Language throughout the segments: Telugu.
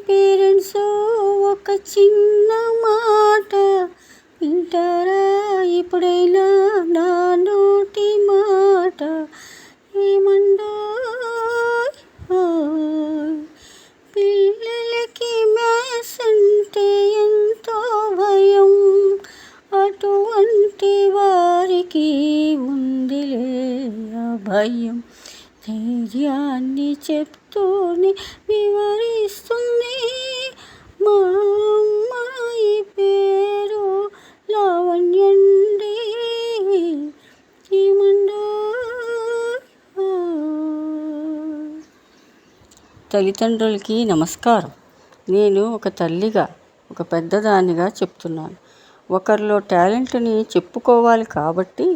పేరెంట్స్ ఒక చిన్న మాట వింటారా ఎప్పుడైనా నా నోటి మాట? ఏమండో పిల్లలకి మ్యాథ్స్ అంటే ఎంతో భయం, అటువంటి వారికి ఉందిలే ఆ భయం. ధైర్యాన్ని చెప్తూనే వివరిస్తుంది మా అమ్మాయి పేరు లావణ్యండి. ఏమండో తల్లిదండ్రులకి నమస్కారం. నేను ఒక తల్లిగా, ఒక పెద్దదానిగా చెప్తున్నాను. ఒకరిలో టాలెంట్ని చెప్పుకోవాలి కాబట్టి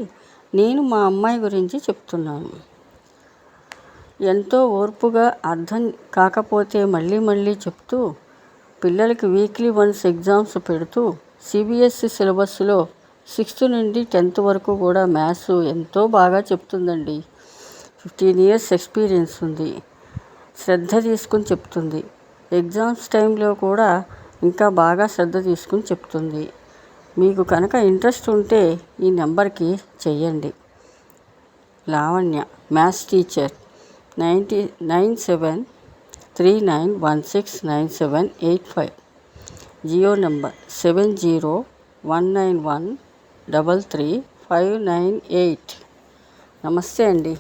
నేను మా అమ్మాయి గురించి చెప్తున్నాను. ఎంతో ఓర్పుగా అర్థం కాకపోతే మళ్ళీ మళ్ళీ చెప్తూ, పిల్లలకి వీక్లీ వన్స్ ఎగ్జామ్స్ పెడుతూ, సిబిఎస్ఈ సిలబస్లో 6th నుండి 10th వరకు కూడా మ్యాథ్స్ ఎంతో బాగా చెప్తుందండి. 15 years ఎక్స్పీరియన్స్ ఉంది. శ్రద్ధ తీసుకుని చెప్తుంది. ఎగ్జామ్స్ టైంలో కూడా ఇంకా బాగా శ్రద్ధ తీసుకుని చెప్తుంది. మీకు కనుక ఇంట్రెస్ట్ ఉంటే ఈ నెంబర్కి చెయ్యండి. Lavanya, maths teacher, 9739169785. Jio number 7019133598. నమస్తే అండి.